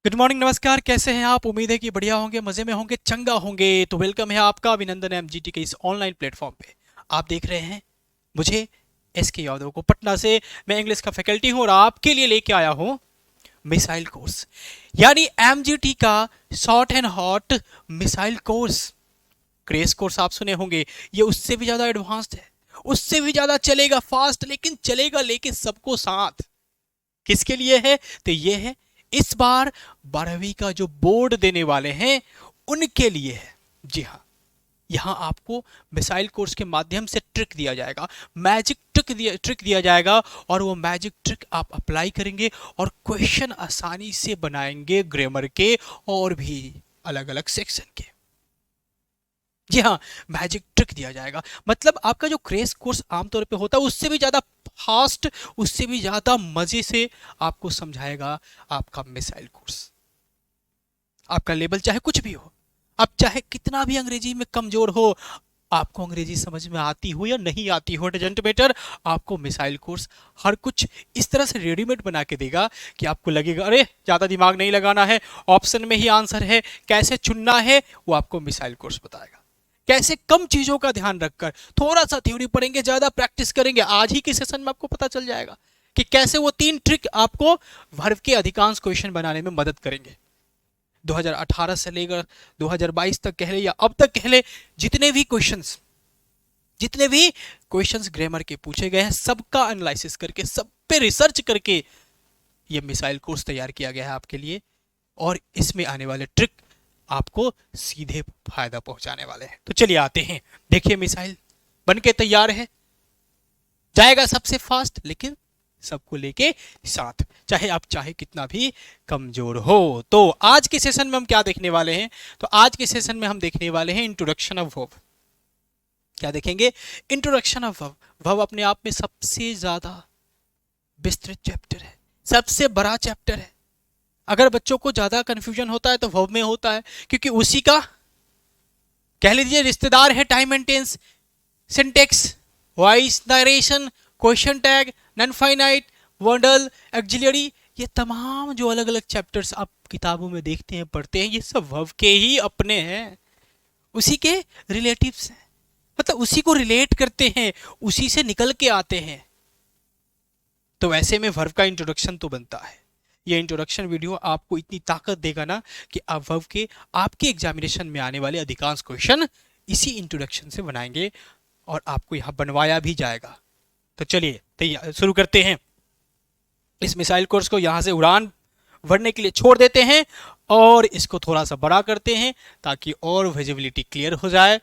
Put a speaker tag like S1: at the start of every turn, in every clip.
S1: Good morning, नमस्कार। कैसे हैं आप? उम्मीद है कि बढ़िया होंगे, मजे में होंगे, चंगा होंगे। तो वेलकम है आपका अभिनंदन एमजीटी के इस ऑनलाइन प्लेटफॉर्म पे। आप देख रहे हैं मुझे, एस के यादव को, पटना से। मैं इंग्लिश का फैकल्टी हूं और आपके लिए लेके आया हूं मिसाइल कोर्स, यानी एमजीटी का short and hot missile course. Crash course आप सुने होंगे, ये उससे भी ज्यादा एडवांस्ड है, उससे भी ज्यादा चलेगा फास्ट, लेकिन चलेगा लेके सबको साथ। किसके लिए है? तो ये है इस बार 12वीं का जो बोर्ड देने वाले हैं उनके लिए है। जी हाँ, यहां आपको मिसाइल कोर्स के माध्यम से ट्रिक दिया जाएगा, मैजिक ट्रिक दिया जाएगा, और वो मैजिक ट्रिक आप अप्लाई करेंगे और क्वेश्चन आसानी से बनाएंगे ग्रामर के और भी अलग अलग सेक्शन के। जी हाँ, मैजिक ट्रिक दिया जाएगा। मतलब आपका जो क्रेश कोर्स आमतौर पे होता है उससे भी ज़्यादा फास्ट, उससे भी ज़्यादा मज़े से आपको समझाएगा आपका मिसाइल कोर्स। आपका लेवल चाहे कुछ भी हो, आप चाहे कितना भी अंग्रेजी में कमज़ोर हो, आपको अंग्रेजी समझ में आती हो या नहीं आती हो, डजंट मैटर। आपको मिसाइल कोर्स हर कुछ इस तरह से रेडीमेड बना के देगा कि आपको लगेगा अरे ज़्यादा दिमाग नहीं लगाना है, ऑप्शन में ही आंसर है, कैसे चुनना है वो आपको मिसाइल कोर्स बताएगा। कैसे कम चीजों का ध्यान रखकर थोड़ा सा थ्योरी पढ़ेंगे, ज्यादा प्रैक्टिस करेंगे, आज ही के सेशन में आपको पता चल जाएगा कि कैसे वो 3 ट्रिक आपको वर्ब के अधिकांश क्वेश्चन बनाने में मदद करेंगे। 2018 से लेकर 2022 तक कह ले या अब तक कह ले, जितने भी क्वेश्चंस ग्रामर के पूछे गए हैं सबका एनालिसिस करके, सब पे रिसर्च करके ये मिसाइल कोर्स तैयार किया गया है आपके लिए। और इसमें आने वाले ट्रिक आपको सीधे फायदा पहुंचाने वाले हैं। तो चलिए आते हैं, देखिए मिसाइल बन के तैयार है, जाएगा सबसे फास्ट, लेकिन सबको लेके साथ, चाहे कितना भी कमजोर हो। तो आज के सेशन में हम क्या देखने वाले हैं? तो आज के सेशन में हम देखने वाले हैं इंट्रोडक्शन ऑफ वर्ब। क्या देखेंगे? Introduction of verb. वर्ब अपने आप में सबसे ज्यादा विस्तृत चैप्टर है, सबसे बड़ा चैप्टर है। अगर बच्चों को ज्यादा कंफ्यूजन होता है तो वर्ब में होता है, क्योंकि उसी का कह लीजिए रिश्तेदार है time and tense, syntax, voice, narration, question tag, non finite, verbal, auxiliary. ये तमाम जो अलग अलग चैप्टर्स आप किताबों में देखते हैं, पढ़ते हैं, ये सब वर्ब के ही अपने हैं, उसी के रिलेटिव्स हैं। मतलब उसी को रिलेट करते हैं, उसी से निकल के आते हैं। तो ऐसे में वर्ब का इंट्रोडक्शन तो बनता है। ये इंट्रोडक्शन वीडियो आपको इतनी ताकत देगा ना कि आप वर्ब के आपके एग्जामिनेशन में आने वाले अधिकांश क्वेश्चन इसी इंट्रोडक्शन से बनाएंगे, और आपको यहाँ बनवाया भी जाएगा। तो चलिए तैयार शुरू करते हैं। इस मिसाइल कोर्स को यहाँ से उड़ान भरने के लिए छोड़ देते हैं और इसको थोड़ा सा बड़ा करते हैं ताकि और विजिबिलिटी क्लियर हो जाए।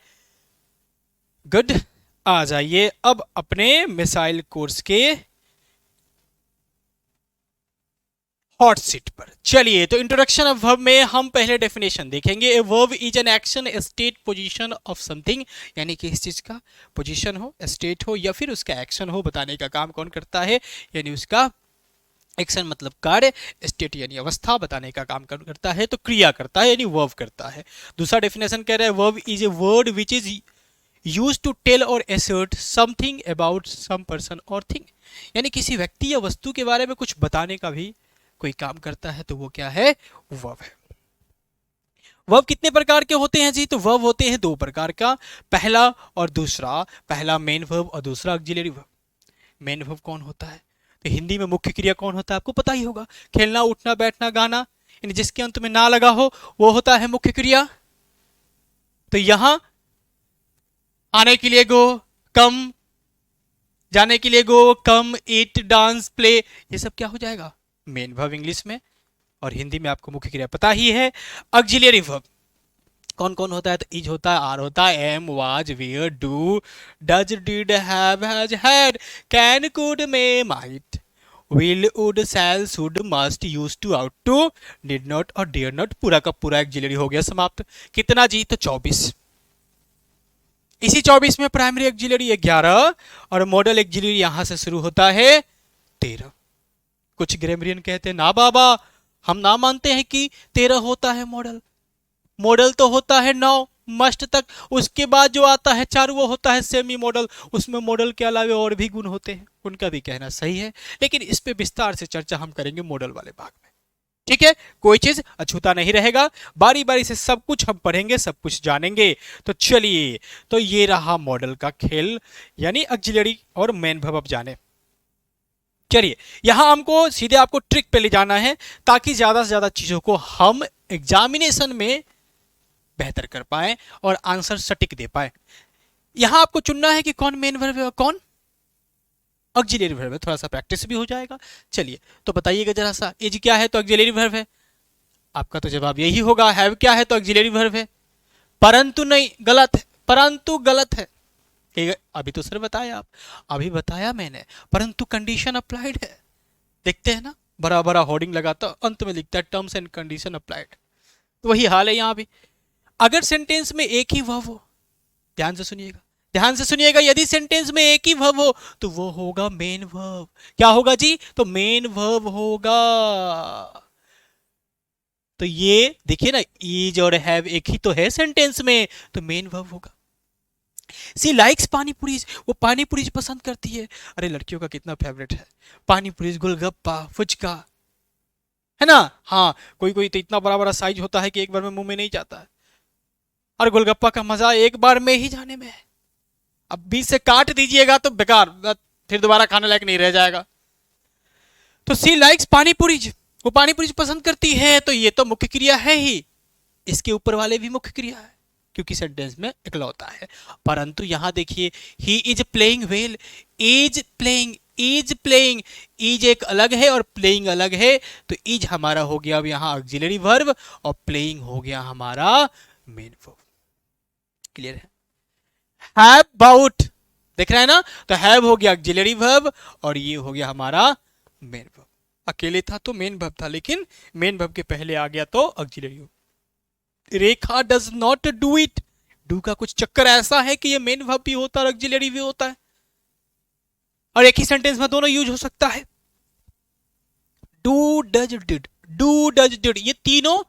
S1: गुड, आ जाइए अब अपने मिसाइल कोर्स के हॉट सीट पर। चलिए, तो इंट्रोडक्शन ऑफ वर्ब में हम पहले डेफिनेशन देखेंगे। A verb is an action, state, position of something. यानी कि इस चीज का पोजीशन हो, स्टेट हो या फिर उसका एक्शन हो, बताने का काम कौन करता है? यानी उसका एक्शन मतलब कार्य, स्टेट यानी अवस्था, बताने का काम कौन करता है? तो क्रिया करता है, यानी वर्ब करता है। दूसरा डेफिनेशन कह रहा है verb is a word which is use to tell or assert something about some person or thing. यानी किसी व्यक्ति या वस्तु के बारे में कुछ बताने का भी कोई काम करता है, तो वो क्या है? वर्ब है। वर्ब कितने प्रकार के होते हैं जी? तो वर्ब होते हैं 2 प्रकार का, पहला और दूसरा। पहला मेन वर्ब और दूसरा ऑक्सिलरी वर्ब। मेन वर्ब कौन होता है? तो हिंदी में मुख्य क्रिया कौन होता है? आपको पता ही होगा, खेलना, उठना, बैठना, गाना, यानी जिसके अंत में ना लगा हो वो होता है मुख्य क्रिया। तो यहां आने के लिए गो, कम, जाने के लिए गो, कम, ईट, डांस, प्ले, ये सब क्या हो जाएगा? मेन वर्ब इंग्लिश में। और हिंदी में आपको मुख्य क्रिया पता ही है। ऑक्सिलरी वर्ब कौन कौन होता है? तो इज होता है, आर होता है, am, was, were, do, does, did, have, has, had, can, could, may, might, will, would, shall, should, must, used to, ought to, did not और डेयर नॉट, पूरा का पूरा ऑक्सिलरी हो गया समाप्त। कितना जी? तो 24। इसी 24 में प्राइमरी ऑक्सिलरी 11 और मॉडल ऑक्सिलरी यहां से शुरू होता है 13। कुछ ग्रामरियन कहते हैं ना बाबा, हम ना मानते हैं कि 13 होता है मॉडल। मॉडल तो होता है 9 मस्ट तक, उसके बाद जो आता है 4 वो होता है सेमी मॉडल। उसमें मॉडल के अलावा और भी गुण होते हैं, उनका भी कहना सही है, लेकिन इस पे विस्तार से चर्चा हम करेंगे मॉडल वाले भाग में। ठीक है, कोई चीज अछूता नहीं रहेगा, बारी बारी से सब कुछ हम पढ़ेंगे, सब कुछ जानेंगे। तो चलिए, तो ये रहा मॉडल का खेल, यानी ऑक्सिलरी और मेन वर्ब जाने। चलिए, यहां हमको सीधे आपको ट्रिक पे ले जाना है, ताकि ज्यादा से ज्यादा चीजों को हम एग्जामिनेशन में बेहतर कर पाए और आंसर सटीक दे पाए। यहां आपको चुनना है कि कौन मेन वर्ब है और कौन ऑक्सिलरी वर्ब है, थोड़ा सा प्रैक्टिस भी हो जाएगा। चलिए, तो बताइएगा जरा सा, एज क्या है तो ऑक्सिलरी वर्ब है? आपका तो जवाब यही होगा, हैव क्या है तो ऑक्सिलरी वर्ब है। परंतु नहीं, गलत है, परंतु गलत है। अभी तो सर बताया, आप अभी बताया मैंने, परंतु कंडीशन अप्लाइड है। देखते हैं ना, बड़ा बड़ा होर्डिंग लगाता, अंत में लिखता है टर्म्स एंड कंडीशन अप्लाइड। तो वही हाल है यहाँ भी। अगर सेंटेंस में एक ही वर्ब हो, ध्यान से सुनिएगा, ध्यान से सुनिएगा, यदि सेंटेंस में एक ही वर्ब हो तो वो होगा मेन वर्ब। क्या होगा जी? तो मेन वर्ब होगा। तो ये देखिए ना, इज और हैव एक ही तो है सेंटेंस में, तो मेन वर्ब होगा। सी लाइक्स पानी पूरी, वो पानी पूरी पसंद करती है। अरे लड़कियों का कितना फेवरेट है पानी पूरी, गोलगप्पा, फुचका, है ना? हाँ, कोई कोई तो इतना बड़ा बड़ा साइज होता है कि एक बार में मुंह में नहीं जाता है, और गोलगप्पा का मजा एक बार में ही जाने में है। अब बीच से काट दीजिएगा तो बेकार, फिर दोबारा खाने लायक नहीं रह जाएगा। तो सी लाइक्स पानी पूरी, वो पानी पूरी पसंद करती है, तो ये तो मुख्य क्रिया है ही, इसके ऊपर वाले भी मुख्य क्रिया है, क्योंकि सेंटेंस में इकलौता है। परंतु यहां देखिए, he is playing well, is playing, is playing, is एक अलग है और प्लेइंग अलग है, तो इज हमारा हो गया अब यहां ऑक्सिलरी वर्ब और प्लेइंग हो गया हमारा मेन वर्ब। क्लियर है? हैव बाउट, देख रहे हैं ना, तो हैव हो गया ऑक्सिलरी वर्ब और ये हो गया हमारा मेन वर्ब। अकेले था तो मेन वर्ब था, लेकिन मेन वर्ब के पहले आ गया तो auxiliary verb. Rekha does not do it, do का कुछ चक्कर ऐसा है कि ये मेन वर्ब भी होता है और ऑक्सिलरी भी होता है, और एक ही सेंटेंस में दोनों यूज हो सकता है। Do does did, do does did, ये तीनों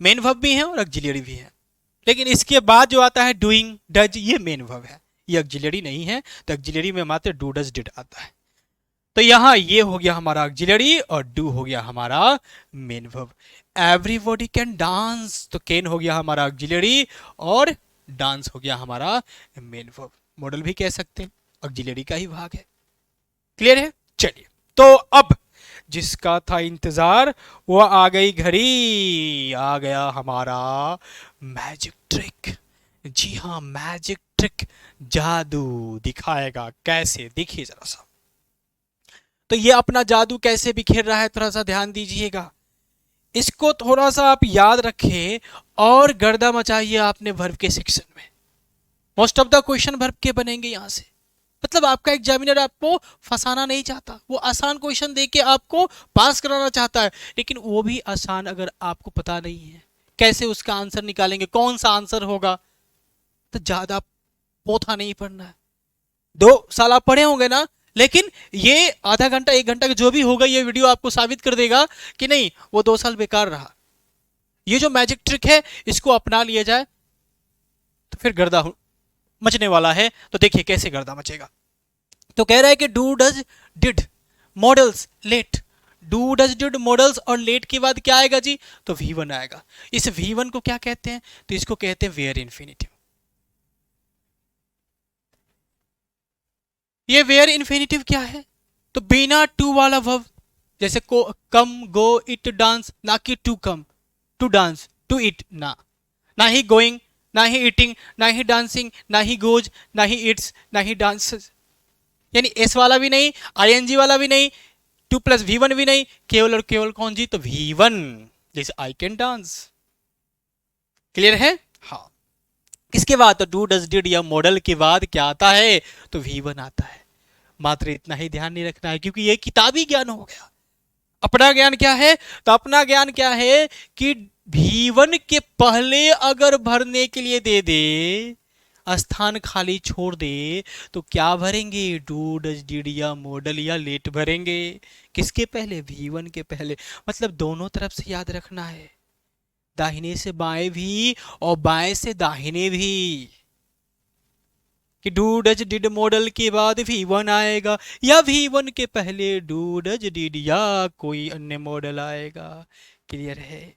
S1: मेन वर्ब भी हैं और ऑक्सिलरी भी हैं, लेकिन इसके बाद जो आता है डूइंग, डज, ये मेन वर्ब है, ये ऑक्सिलरी नहीं है। तो ऑक्सिलरी में मात्र डू डज डिड आता है। तो यहां ये हो गया हमारा ऑक्सिलरी और डू हो गया हमारा main verb. Everybody can dance, तो कैन हो गया हमारा ऑक्सिलरी और डांस हो गया हमारा मेन वर्ब। मॉडल भी कह सकते हैं, ऑक्सिलरी का ही भाग है। क्लियर है? चलिए, तो अब जिसका था इंतजार वो आ गई घड़ी, आ गया हमारा मैजिक ट्रिक। जी हाँ, मैजिक ट्रिक, जादू दिखाएगा कैसे, देखिए जरा सा। तो ये अपना जादू कैसे बिखेर रहा है, थोड़ा सा ध्यान दीजिएगा, इसको थोड़ा सा आप याद रखें और गर्दा मचाइए आपने वर्ब के सेक्शन में। Most of the question verb के बनेंगे यहां से, मतलब आपका एग्जामिनर आपको फंसाना नहीं चाहता, वो आसान क्वेश्चन देके आपको पास कराना चाहता है, लेकिन वो भी आसान अगर आपको पता नहीं है कैसे उसका आंसर निकालेंगे, कौन सा आंसर होगा, तो ज्यादा पोथा नहीं पढ़ना है। 2 साल आप पढ़े होंगे ना, लेकिन ये आधा घंटा 1 घंटा जो भी होगा, ये वीडियो आपको साबित कर देगा कि नहीं, वो 2 साल बेकार रहा। ये जो मैजिक ट्रिक है, इसको अपना लिया जाए तो फिर गर्दा मचने वाला है। तो देखिए कैसे गर्दा मचेगा। तो कह रहा है कि do does did models let, do does did models और लेट के बाद क्या आएगा जी? तो V1 आएगा। इस V1 को क्या कहते हैं? तो इसको कहते हैं वेयर इन्फिनिटिव। ये वेयर इन्फिनिटिव क्या है? तो बिना टू वाला वर्ब, जैसे को कम, गो, इट, डांस, ना कि to come, to dance, to eat, ना ही गोइंग, ना ही ईटिंग, ना ही डांसिंग, ना ही गोज, ना ही इट्स, ना ही डांसेस, यानी एस वाला भी नहीं, आईएनजी वाला भी नहीं, 2+V1 भी नहीं, केवल और केवल कौन जी? तो V1, जैसे आई कैन डांस। क्लियर है? हाँ। इसके बाद तो डू डज डिड या मॉडल के बाद क्या आता है? तो V1 आता है। मात्र इतना ही ध्यान नहीं रखना है, क्योंकि ये किताबी ज्ञान हो गया। अपना ज्ञान क्या है? तो अपना ज्ञान क्या है कि V1 के पहले अगर भरने के लिए दे दे, स्थान खाली छोड़ दे, तो क्या भरेंगे? डू डज डिड या मॉडल या लेट भरेंगे। किसके पहले? V1 के पहले। मतलब दोनों तरफ से याद रखना है, दाहिने से बाएं भी और बाएं से दाहिने भी। कि डू डज डिड मॉडल के बाद V1 आएगा या V1 के पहले डू डज डिड या कोई अन्य मॉडल आएगा। क्लियर है?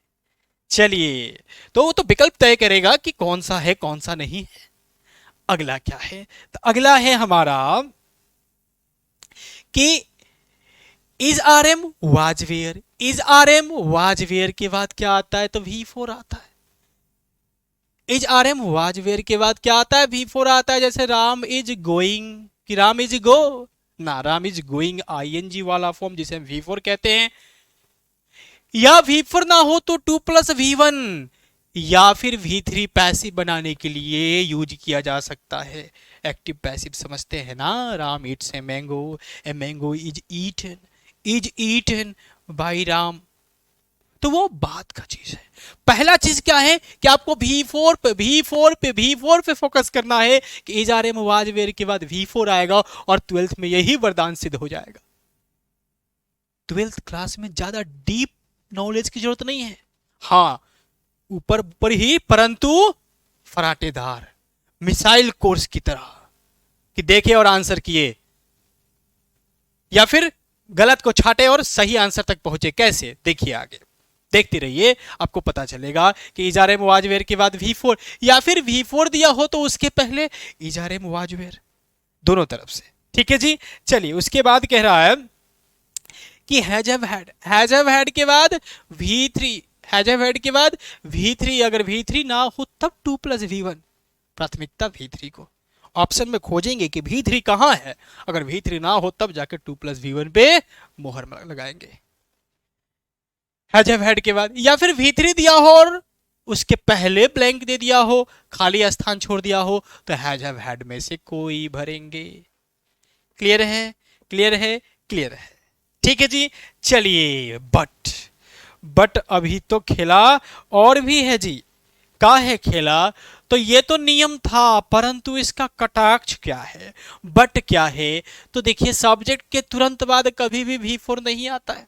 S1: चलिए, तो वो तो विकल्प तय करेगा कि कौन सा है कौन सा नहीं है। अगला क्या है? तो अगला है हमारा कि is are am was were. Is are am was were के बाद क्या आता है? तो V4 आता है। Is are am was were के बाद क्या आता है? V4 आता है। जैसे राम इज गोइंग, कि राम इज गो ना, राम इज गोइंग ING वाला फॉर्म जिसे हम V4 कहते हैं। या V4 ना हो तो 2+V1 या फिर V3 पैसिव बनाने के लिए यूज किया जा सकता है। एक्टिव पैसिव समझते हैं ना? Ram eats a mango is eaten by Ram. तो वो बात का चीज है। पहला चीज क्या है कि आपको V4 पे फोकस करना है कि is are am was were के बाद V4 आएगा और 12th में यही वरदान सिद्ध हो जाएगा। 12th क्लास में ज्यादा डीप नॉलेज की जरूरत नहीं है। हाँ, ऊपर ऊपर ही, परंतु फराटेदार मिसाइल कोर्स की तरह कि देखे और आंसर किए, या फिर गलत को छाटे और सही आंसर तक पहुंचे। कैसे? देखिए आगे, देखते रहिए, आपको पता चलेगा कि is are am was were के बाद V4 या फिर V4 दिया हो तो उसके पहले is are am was were, दोनों तरफ से। ठीक है जी। चलिए, उसके बाद कह रहा है कि हैज हैव हैड के बाद V3, हैज हैव हैड के बाद V3, अगर V3 ना हो तब 2+V1, प्राथमिकता V3 को। ऑप्शन में खोजेंगे कि V3 कहां है, अगर V3 ना हो तब जाकर 2+V1 पे मोहर लगाएंगे। हैज हैव हैड के बाद, या फिर V3 दिया हो और उसके पहले ब्लैंक दे दिया हो, खाली स्थान छोड़ दिया हो, तो हैज हैव हैड में से कोई भरेंगे। क्लियर है? क्लियर है? क्लियर है? ठीक है जी। चलिए, बट अभी तो खेला और भी है जी। का है खेला? तो ये तो नियम था, परंतु इसका कटाक्ष क्या है, बट क्या है? तो देखिए, सब्जेक्ट के तुरंत बाद कभी भी V4 नहीं आता है।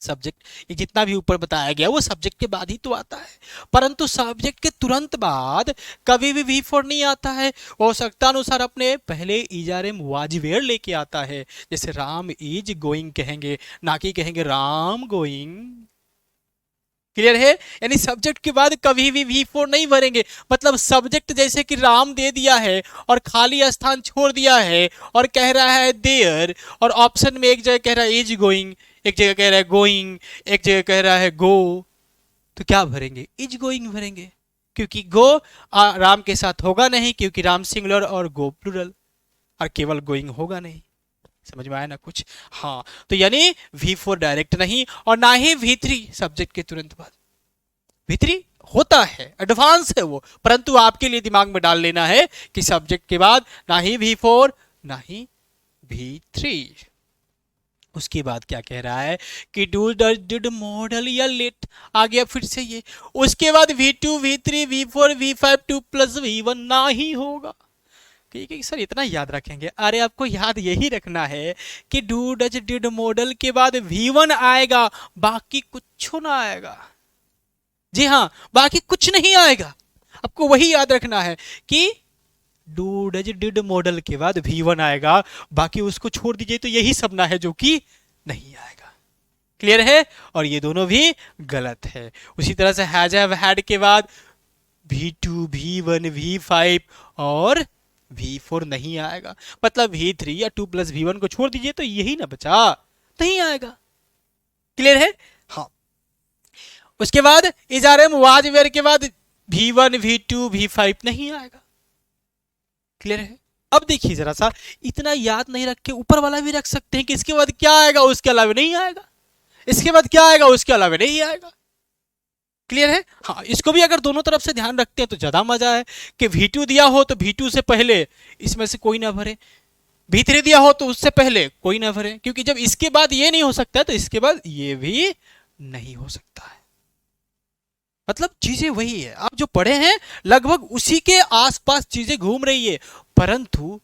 S1: सब्जेक्ट, ये जितना भी ऊपर बताया गया वो सब्जेक्ट के बाद ही तो आता है, परंतु सब्जेक्ट के तुरंत बाद कभी भी V4 नहीं आता है। वो आवश्यकता अनुसार अपने पहले is are am was were लेके आता है। जैसे राम इज गोइंग कहेंगे, ना कि कहेंगे राम गोइंग। क्लियर है? यानी सब्जेक्ट के बाद कभी भी V4 नहीं भरेंगे। मतलब सब्जेक्ट जैसे कि राम दे दिया है और खाली स्थान छोड़ दिया है और कह रहा है देयर, और ऑप्शन में एक जगह कह रहा है इज गोइंग, एक जगह कह रहा है गोइंग, एक जगह कह रहा है गो, तो क्या भरेंगे? इज गोइंग भरेंगे, क्योंकि गो राम के साथ होगा नहीं, क्योंकि राम सिंगुलर और गो प्लूरल, और केवल गोइंग होगा नहीं। समझ में आया ना कुछ? हाँ, तो यानी V4 डायरेक्ट नहीं और ना ही V3 सब्जेक्ट के तुरंत बाद। V3 होता है, एडवांस है वो, परंतु आपके लिए दिमाग में डाल लेना है कि सब्जेक्ट के बाद ना ही V4 ना ही V3। उसके बाद क्या कह रहा है कि डू डिड मॉडल या लेट आ गया फिर से ये। उसके बाद V2 V3 V4 V5 2+V1 ना ही होगा। ठीक है सर, इतना याद रखेंगे? अरे आपको याद यही रखना है कि डू डज डिड मॉडल के बाद V1 आएगा, बाकी कुछ ना आएगा। जी हाँ, बाकी कुछ नहीं आएगा। आपको वही याद रखना है कि डू डज डिड मॉडल के बाद V1 आएगा, बाकी उसको छोड़ दीजिए तो यही सब ना है जो कि नहीं आएगा। क्लियर है? और ये दोनों भी गलत है। उसी तरह से हैज हैव हैड के बाद V2 V1 V5 और V4 नहीं आएगा। मतलब V3 या 2+V1 को छोड़ दीजिए तो यही ना बचा, नहीं आएगा। क्लियर है? हाँ। उसके बाद is are am was were के बाद V1 V2 V5 नहीं आएगा। क्लियर है? अब देखिए जरा सा, इतना याद नहीं रख के ऊपर वाला भी रख सकते हैं कि इसके बाद क्या आएगा उसके अलावा नहीं आएगा, इसके बाद क्या आएगा उसके अलावा नहीं आएगा। क्लियर है? हाँ, इसको भी अगर दोनों तरफ से ध्यान रखते हैं तो ज्यादा मजा है कि V2 दिया हो तो V2 से पहले इसमें से कोई ना भरे, V3 दिया हो तो उससे पहले कोई ना भरे, क्योंकि जब इसके बाद ये नहीं हो सकता है तो इसके बाद ये भी नहीं हो सकता है। मतलब चीजें वही है, आप जो पढ़े हैं लगभग उसी के आसपास चीजें घूम रही है, परंतु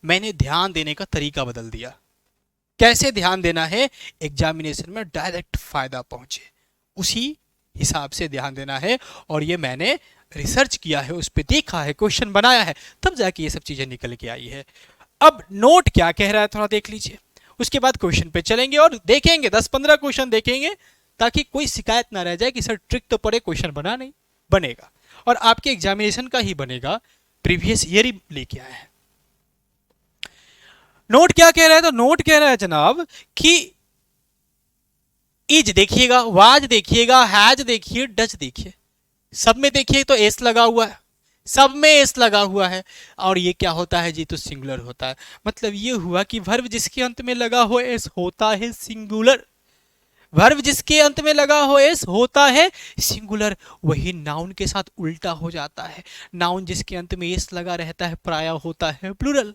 S1: मैंने ध्यान देने का तरीका बदल दिया। कैसे ध्यान देना है? एग्जामिनेशन में डायरेक्ट फायदा पहुंचे, उसी हिसाब से ध्यान देना है। और ये मैंने रिसर्च किया है, उस पर देखा है, क्वेश्चन बनाया है, तब जाके ये सब चीजें निकल के आई है। अब नोट क्या कह रहा है थोड़ा देख लीजिए, उसके बाद क्वेश्चन पे चलेंगे और देखेंगे 10-15 क्वेश्चन देखेंगे, ताकि कोई शिकायत ना रह जाए कि सर ट्रिक तो पड़े, क्वेश्चन बना नहीं। बनेगा, और आपके एग्जामिनेशन का ही बनेगा, प्रीवियस ईयर ही लेके आए हैं। नोट क्या कह रहा है, तो नोट कह रहा है जनाब कि इज देखिएगा, वाज देखिएगा, हैज देखिए, डज देखिए, सब में देखिए तो एस लगा हुआ है, सब में एस लगा हुआ है। और ये क्या होता है जी, तो सिंगुलर होता है। मतलब ये हुआ कि वर्ब जिसके अंत में लगा हो एस होता है सिंगुलर, वर्ब जिसके अंत में लगा हो एस होता है सिंगुलर। वही नाउन के साथ उल्टा हो जाता है, नाउन जिसके अंत में एस लगा रहता है प्राय होता है प्लूरल।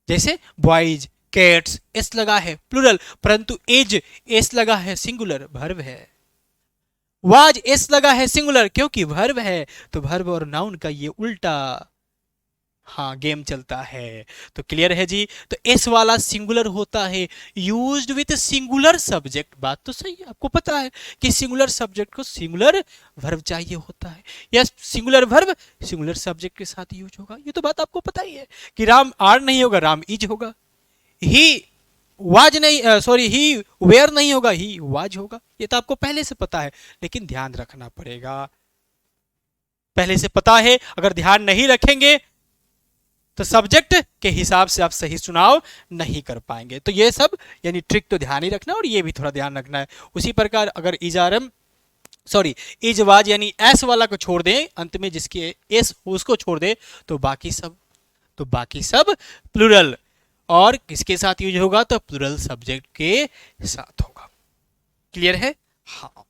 S1: जैसे बॉयज, कैट्स, एस लगा है प्लूरल, परंतु एज एस लगा है सिंगुलर, वर्ब है। वाज एस लगा है सिंगुलर, क्योंकि वर्ब है, तो वर्ब और नाउन का ये उल्टा हाँ गेम चलता है। तो क्लियर है जी, तो एस वाला सिंगुलर होता है, यूज्ड विथ सिंगुलर सब्जेक्ट। बात तो सही है, आपको पता है कि सिंगुलर सब्जेक्ट को सिंगुलर वर्ब चाहिए होता है, या सिंगुलर वर्ब सिंगुलर सब्जेक्ट के साथ यूज होगा। ये तो बात आपको पता ही है कि राम आर नहीं होगा, राम इज होगा। ही वाज नहीं, सॉरी ही वेयर नहीं होगा, ही वाज होगा। ये तो आपको पहले से पता है, लेकिन ध्यान रखना पड़ेगा। पहले से पता है, अगर ध्यान नहीं रखेंगे तो सब्जेक्ट के हिसाब से आप सही चुनाव नहीं कर पाएंगे। तो ये सब यानी ट्रिक तो ध्यान ही रखना, और ये भी थोड़ा ध्यान रखना है। उसी प्रकार अगर इजारम सॉरी इज वाज यानी एस वाला को छोड़ दें, अंत में जिसके एस उसको छोड़ दे, तो बाकी सब प्लूरल। और किसके साथ यूज होगा, तो प्लूरल सब्जेक्ट के साथ होगा। क्लियर है? हाँ।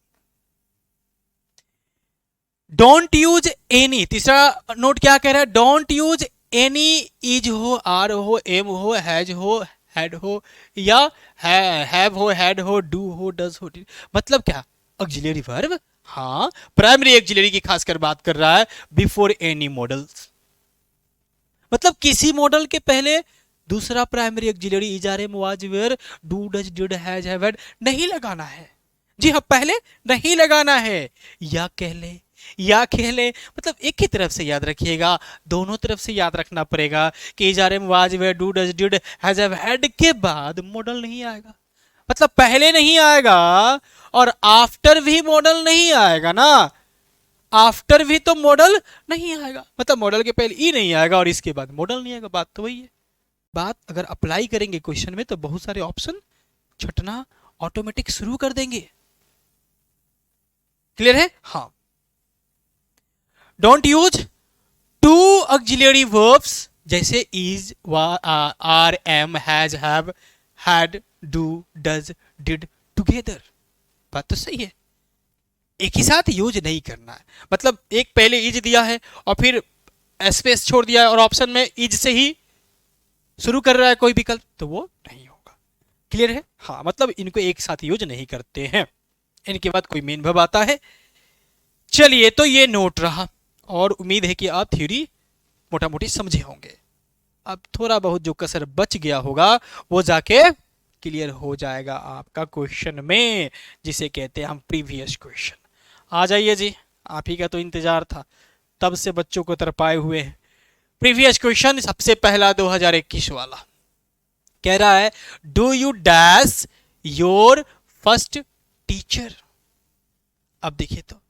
S1: डोंट यूज एनी, तीसरा नोट क्या कह रहा है, डोंट यूज एनी इज हो, आर हो, एम हो, हैज हो, हैड हो, या हैव हो, हैड हो, डू हो, डज हो। मतलब क्या, ऑक्सिलरी वर्ब, हाँ प्राइमरी ऑक्सिलरी की खासकर बात कर रहा है, बिफोर एनी मॉडल्स। मतलब किसी मॉडल के पहले दूसरा primary auxiliary is, are, am, was, were, do, does, did, has, have, had नहीं लगाना है। जी हाँ, पहले नहीं लगाना है। या कह ले, या कह ले, मतलब एक ही तरफ से याद रखिएगा, दोनों तरफ से याद रखना पड़ेगा कि is, are, am, was, were, do, does, did, has, have, had के बाद मॉडल नहीं आएगा। मतलब पहले नहीं आएगा और आफ्टर भी मॉडल नहीं आएगा ना, आफ्टर भी तो मॉडल नहीं आएगा। मतलब मॉडल के पहले ई नहीं आएगा और इसके बाद मॉडल नहीं आएगा। बात तो वही है। बात अगर अप्लाई करेंगे क्वेश्चन में तो बहुत सारे ऑप्शन छटना ऑटोमेटिक शुरू कर देंगे। क्लियर है? हाँ। Don't use to auxiliary verbs जैसे is, are, am, has, have, had, do, does, did together. बात तो सही है, एक ही साथ यूज नहीं करना है। मतलब एक पहले इज दिया है और फिर स्पेस छोड़ दिया है और ऑप्शन में इज से ही शुरू कर रहा है कोई विकल्प, तो वो नहीं होगा। क्लियर है? हाँ, मतलब इनको एक साथ यूज नहीं करते हैं। इनके बाद कोई मेन वर्ब आता है। चलिए, तो ये नोट रहा और उम्मीद है कि आप थ्योरी मोटा मोटी समझे होंगे। अब थोड़ा बहुत जो कसर बच गया होगा वो जाके क्लियर हो जाएगा आपका क्वेश्चन में, जिसे कहते हैं हम प्रीवियस क्वेश्चन। आ जाइए जी, आप ही का तो इंतजार था, तब से बच्चों को तरपाए हुए हैं। प्रीवियस क्वेश्चन सबसे पहला 2021 वाला कह रहा है, do you dash your first teacher. अब देखिए, तो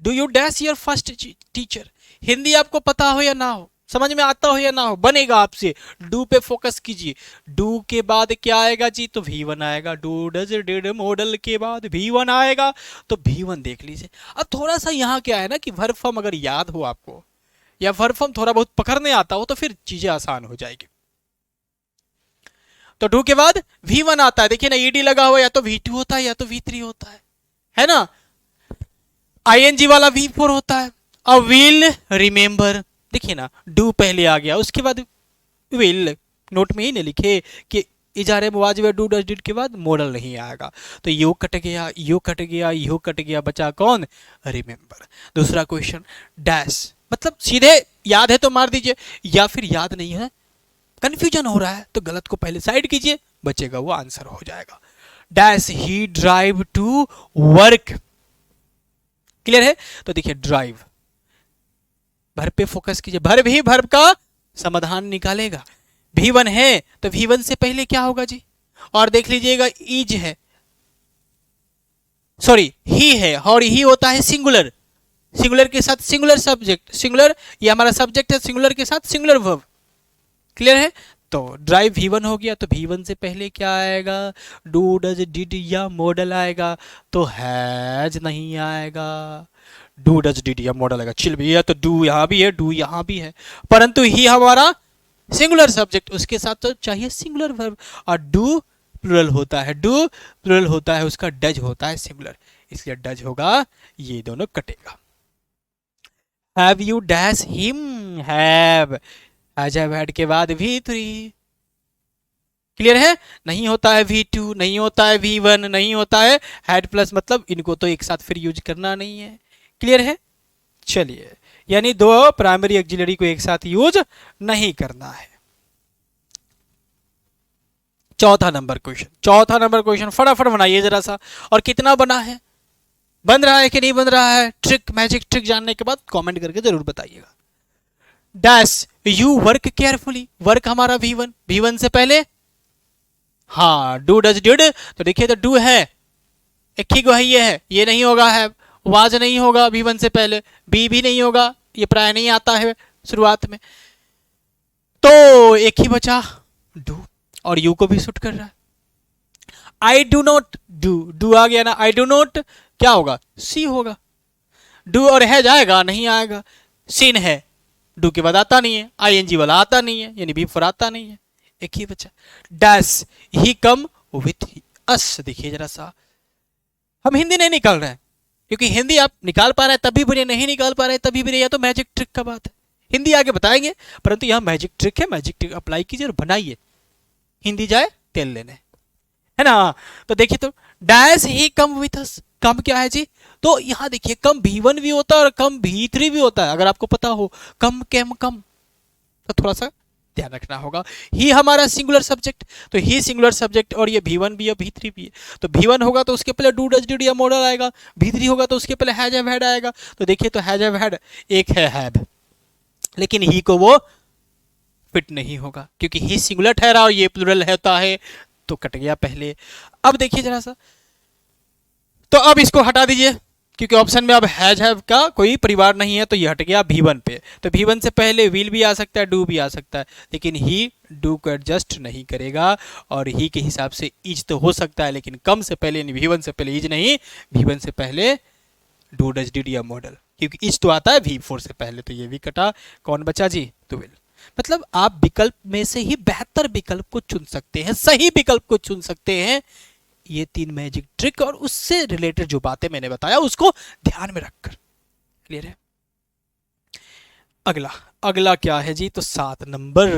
S1: do you dash your first teacher, Hindi आपको पता हो या ना हो, समझ में आता हो या ना हो, बनेगा आपसे। डू पे फोकस कीजिए। डू के बाद क्या आएगा जी, तो V1 आएगा। डू, डज, डिड, मॉडल के बाद V1 आएगा, तो V1 देख लीजिए। अब थोड़ा सा यहाँ क्या है ना कि वर्ब फॉर्म अगर याद हो आपको या वर्ब फॉर्म थोड़ा बहुत पकड़ने आता हो तो फिर चीजें आसान हो जाएगी। तो डू के बाद V1 आता है, देखिए ना, ईडी लगा हुआ, या तो V2 होता है या तो V3 होता है ना। ING वाला V4 होता है। अब विल रिमेंबर, देखिए ना, डू पहले आ गया, उसके बाद विल। नोट में ही नहीं लिखे कि इजारे वाज, डू, डज, डिड के बाद मॉडल नहीं आएगा, तो यू कट गया, यू कट गया, यू कट गया, बचा कौन, रिमेंबर। दूसरा क्वेश्चन, डैश, मतलब सीधे याद है तो मार दीजिए, या फिर याद नहीं है, कंफ्यूजन हो रहा है, तो गलत को पहले साइड कीजिए, बचेगा वो आंसर हो जाएगा। Dash he drive to work. Clear है? तो देखिए, ड्राइव वर्ब पे फोकस कीजिए, वर्ब ही वर्ब का समाधान निकालेगा। V1 है तो V1 से पहले क्या होगा जी, और देख लीजिएगा इज है, सॉरी ही है, और ही होता है सिंगुलर, सिंगुलर के साथ सिंगुलर सब्जेक्ट, सिंगुलर ये हमारा सब्जेक्ट है, सिंगुलर के साथ सिंगुलर वर्ब। क्लियर है? तो ड्राइव V1 हो गया, तो V1 से पहले क्या आएगा, डू डज डिड या मॉडल आएगा, तो हैज नहीं आएगा। डू डज डिड या मॉडल आएगा, चिल भैया, तो डू यहाँ भी है, डू यहाँ भी है, परंतु ही हमारा सिंगुलर सब्जेक्ट, उसके साथ तो चाहिए सिंगुलर वर्ब, और डू प्लुरल होता है, डू प्लुरल होता है, उसका डज होता है सिंगुलर, इसलिए डज होगा, ये दोनों कटेगा। Have you dash him, have, has have had के बाद V3, क्लियर है? नहीं होता है V2, नहीं होता है V1, नहीं होता है हैड प्लस, मतलब इनको तो एक साथ फिर यूज करना नहीं है। क्लियर है? चलिए, यानी दो प्राइमरी ऑक्सिलरी को एक साथ यूज नहीं करना है। चौथा नंबर क्वेश्चन फटाफट बनाइए जरा सा, और कितना बना है, बन रहा है कि नहीं बन रहा है, ट्रिक मैजिक ट्रिक जानने के बाद कमेंट करके जरूर बताइएगा। Dash you work carefully, work हमारा V1 से पहले, हाँ डू डज डिड, तो देखिए तो डू है, एक ही को है, ये नहीं होगा है, वाज नहीं होगा V1 से पहले, बी भी नहीं होगा, ये प्राय नहीं आता है शुरुआत में, तो एक ही बचा डू, और यू को भी सूट कर रहा है। आई डू नॉट, डू आ गया ना, आई डू नॉट क्या होगा, सी होगा, डू और है जाएगा, नहीं आएगा, सीन है, डू के बाद आता नहीं है, ING वाला आता नहीं है, यानी बी4 आता नहीं है, एक ही बचा। Dash he come with us, देखिए जरा सा, हम हिंदी नहीं निकाल रहे हैं, क्योंकि हिंदी आप निकाल पा रहे हैं तभी बुरे, नहीं निकाल पा रहे हैं तभी बुरे, या तो मैजिक ट्रिक का बात है, हिंदी आगे बताएंगे, परंतु यहाँ मैजिक ट्रिक है, मैजिक ट्रिक अप्लाई कीजिए और बनाइए, हिंदी जाए तेल लेने, है ना? तो देखिए तो dash he come with us, कम क्या है जी, तो यहां देखिए कम V1 भी होता है और कम V3 भी होता है, अगर आपको पता हो कम तो थोड़ा सा ध्यान रखना होगा। ही हमारा सिंगुलर सब्जेक्ट, तो ही सिंगुलर सब्जेक्ट, और ये V1 भी है V3 भी है, तो V1 होगा तो उसके पहले डू डज डिड या मॉडल आएगा, V3 होगा तो उसके पहले हैज हैव हैड आएगा, तो देखिए तो हैज हैव हैड एक है हैव, लेकिन ही को वो फिट नहीं होगा, क्योंकि ही सिंगुलर ठहरा और ये प्लुरल होता है, तो कट गया पहले। अब देखिए जरा सा, तो अब इसको हटा दीजिए, क्योंकि ऑप्शन में अब हैज हैव का कोई परिवार नहीं है, तो ये हट गया V1 पे, तो V1 से पहले विल भी आ सकता है, डू भी आ सकता है, लेकिन ही डू को एडजस्ट नहीं करेगा, और ही के हिसाब से इज तो हो सकता है, लेकिन कम से पहले, V1 से पहले इज नहीं, V1 से पहले डू डज डिड या मॉडल, क्योंकि इज तो आता है V4 से पहले, तो ये भी कटा, कौन बचा जी, तो विल। मतलब आप विकल्प में से ही बेहतर विकल्प को चुन सकते हैं, सही विकल्प को चुन सकते हैं, ये 3 मैजिक ट्रिक और उससे रिलेटेड जो बातें मैंने बताया उसको ध्यान में रखकर। क्लियर है? अगला क्या है जी, तो 7 नंबर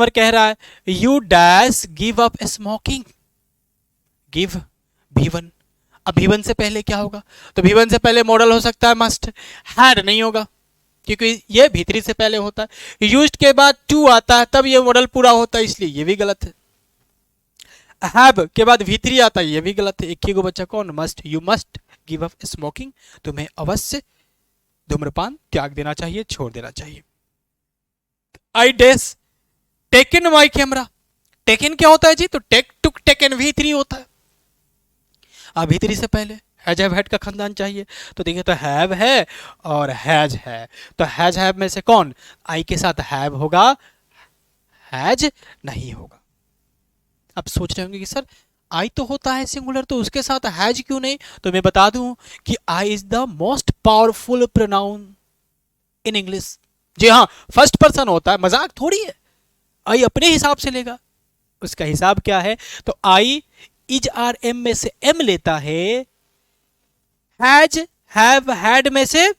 S1: कह रहा है you dash give up smoking, give V1, अब V1 से पहले क्या होगा, तो V1 से पहले मॉडल हो सकता है मस्ट, हैड नहीं होगा क्योंकि ये V3 से पहले होता है, यूज्ड के बाद टू आता है तब ये मॉडल पूरा होता है, इसलिए ये भी गलत है। हैव के बाद V3 आता है, ये भी गलत है, एक ही को बच्चा कौन, must, you must give up smoking, तुम्हें अवश्य धूम्रपान त्याग देना चाहिए, छोड़ देना चाहिए। I dash taken my camera, taken क्या होता है जी, तो टेक टुक टेकन V3 होता है, अब V3 से पहले हैज हैव हैड का खानदान चाहिए, तो देखिए तो हैव है और हैज है, तो हैज हैव में से कौन, आई के साथ हैव होगा, हैज नहीं होगा। अब सोच रहे होंगे कि सर आई तो होता है सिंगुलर, तो उसके साथ हैज क्यों नहीं, तो मैं बता दूं कि I is the most powerful pronoun in English. जी हाँ, फर्स्ट पर्सन होता है, मजाक थोड़ी है, आई अपने हिसाब से लेगा, उसका हिसाब क्या है, तो आई इज आर एम में से एम लेता है, हैज हैव हैड में से,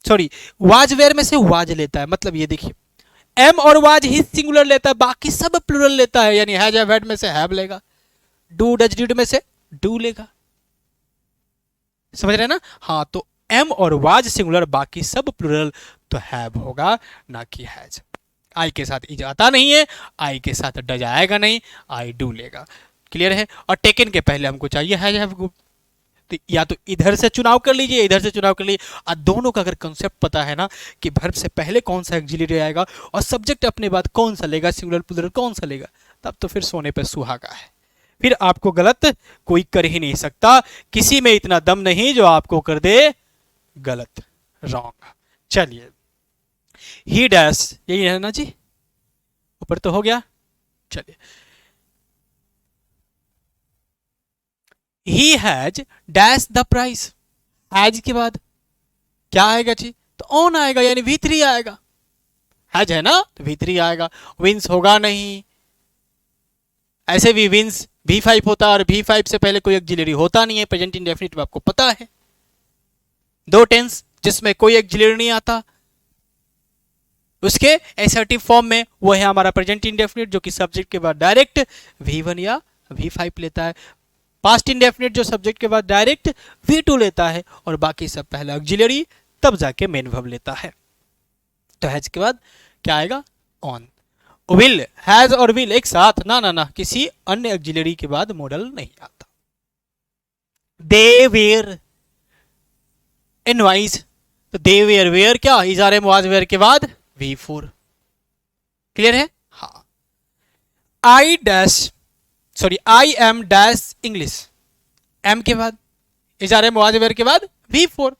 S1: सॉरी वाज वेयर में से वाज लेता है, मतलब ये देखिए एम और वाज ही सिंगुलर लेता है, बाकी सब प्लुरल लेता है, यानी हैज हैव हैड में से हैव लेगा, डू डज डिड में से डू लेगा, समझ रहे हैं ना? हाँ, तो एम और वाज सिंगुलर, बाकी सब प्लुरल, तो हैव होगा ना कि हैज। आई के साथ इज आता नहीं है, आई के साथ डज आएगा नहीं, आई डू लेगा। क्लियर है? और टेकन के पहले हमको चाहिए हैज हैव, तो या तो इधर से चुनाव कर लीजिए, इधर से चुनाव कर लीजिए। और दोनों का अगर कंसेप्ट पता है ना कि वर्ब से पहले कौन सा एक्सिलरी आएगा और सब्जेक्ट अपने बाद कौन सा लेगा, सिंगुलर प्लूरल कौन सा लेगा, तब तो फिर सोने पे सुहागा है। फिर आपको गलत कोई कर ही नहीं सकता, किसी में इतना दम नहीं जो आपको कर दे गलत, रॉन्ग। चलिए, ही डैश, यही है ना जी, ऊपर तो हो गया। चलिए, he has dash the price, has के बाद क्या आएगा जी, तो ऑन आएगा, यानी V3 आएगा। हैज है ना तो V3 आएगा। विंस होगा नहीं, ऐसे भी विंस V5 होता है और V5 से पहले कोई एक्सिलरी होता नहीं है। प्रेजेंट इंडेफिनिट में आपको पता है, दो टेंस जिसमें कोई एक्सिलरी नहीं आता, उसके एसर्टिव फॉर्म में वो है हमारा प्रेजेंट इंडेफिनिट, जो कि सब्जेक्ट के बाद डायरेक्ट V1 या V5 लेता है। पास्ट इंडेफिनिट जो सब्जेक्ट के बाद डायरेक्ट V2 लेता है, और बाकी सब पहले ऑक्सिलरी तब जाके मेन वर्ब लेता है। तो हैज के बाद क्या आएगा, ऑन। विल, हैज और विल एक साथ ना ना ना, किसी अन्य ऑक्सिलरी के बाद मॉडल नहीं आता। दे वेयर इनवाइस, तो दे वेयर, वेयर क्या, इजारे मुआज वेयर के बाद V4। क्लियर है? हाँ। I dash, sorry, I am dash English, am के बाद इजारे मुआज वेयर के बाद V4।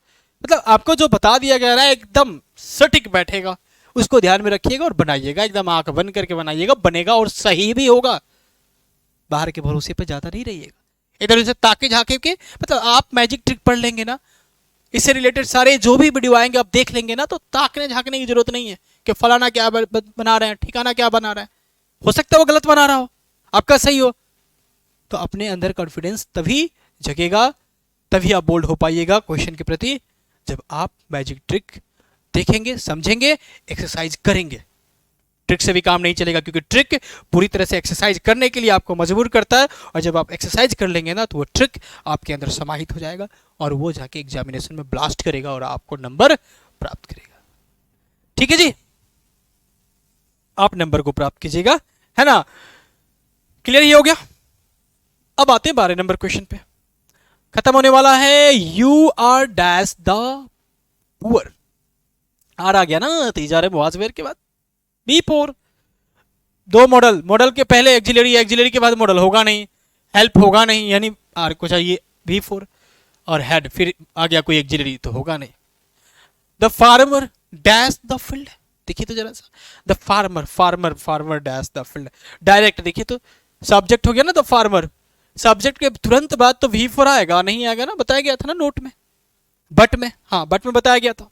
S1: मतलब आपको जो बता दिया गया है एकदम सटीक बैठेगा, उसको ध्यान में रखिएगा और बनाइएगा, एकदम आंख बंद करके बनाइएगा, बनेगा और सही भी होगा। बाहर के भरोसे पे ज्यादा नहीं रहिएगा, इधर उधर ताके झाके के, मतलब आप मैजिक ट्रिक पढ़ लेंगे ना, इससे रिलेटेड सारे जो भी वीडियो आएंगे आप देख लेंगे ना, तो ताकने झाकने की जरूरत नहीं है कि फलाना क्या बना रहे हैं, ठिकाना क्या बना रहा है। हो सकता है वो गलत बना रहा हो, आपका सही हो, तो अपने अंदर कॉन्फिडेंस तभी जगेगा, तभी आप बोल्ड हो पाइएगा क्वेश्चन के प्रति, जब आप मैजिक ट्रिक देखेंगे, समझेंगे, एक्सरसाइज करेंगे। ट्रिक से भी काम नहीं चलेगा, क्योंकि ट्रिक पूरी तरह से एक्सरसाइज करने के लिए आपको मजबूर करता है, और जब आप एक्सरसाइज कर लेंगे ना, तो वो ट्रिक आपके अंदर समाहित हो जाएगा और वो जाके एग्जामिनेशन में ब्लास्ट करेगा और आपको नंबर प्राप्त करेगा। ठीक है जी, आप नंबर को प्राप्त कीजिएगा, है ना। क्लियर ये हो गया। अब आते हैं 12 नंबर क्वेश्चन पे, खत्म होने वाला है। You are dash the poor, R आ गया ना, तो इजारे मुआज वेयर के बाद V4। दो मॉडल, मॉडल के पहले एक्सिलरी, एक्सिलरी के बाद मॉडल होगा नहीं, हेल्प होगा नहीं, यानी आर को चाहिए V4, और हेड फिर आ गया कोई एक्सिलरी तो होगा नहीं। The farmer dash the field, देखिए तो जरा सा, the farmer, farmer, farmer dash the field, direct देखिए तो सब्जेक्ट हो गया ना द फार्मर, सब्जेक्ट के तुरंत बाद तो V4 आएगा, नहीं आएगा ना, बताया गया था ना नोट में, बट में, हाँ बट में बताया गया था।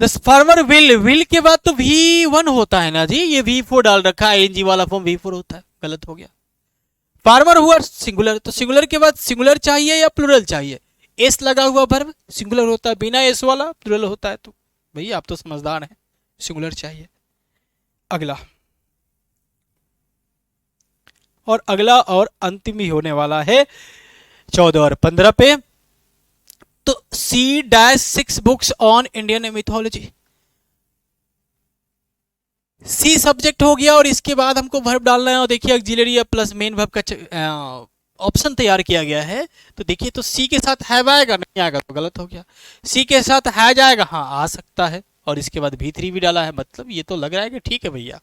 S1: द फार्मर विल, विल के बाद तो V1 होता है ना जी, ये V4 डाल रखा है, ING वाला फॉर्म V4 होता है, गलत हो गया। फार्मर हुआ सिंगुलर, तो सिंगुलर के बाद सिंगुलर चाहिए या प्लूरल चाहिए, एस लगा हुआ वर्ब सिंगुलर होता है, बिना एस वाला प्लूरल होता है, तो भैया आप तो समझदार हैं, सिंगुलर चाहिए। अगला, और अगला और अंतिम ही होने वाला है 14 और 15 पे। तो C-6 books on Indian mythology, C subject हो गया और इसके बाद हमको वर्ब डालना है, और देखिए ऑक्सिलरी या प्लस मेन वर्ब का ऑप्शन तैयार किया गया है। तो देखिए तो सी के साथ हैव आएगा, नहीं आएगा तो गलत हो गया। सी के साथ हैज आएगा, हाँ आ सकता है, और इसके बाद V3 भी डाला है, मतलब ये तो लग रहा है कि ठीक है भैया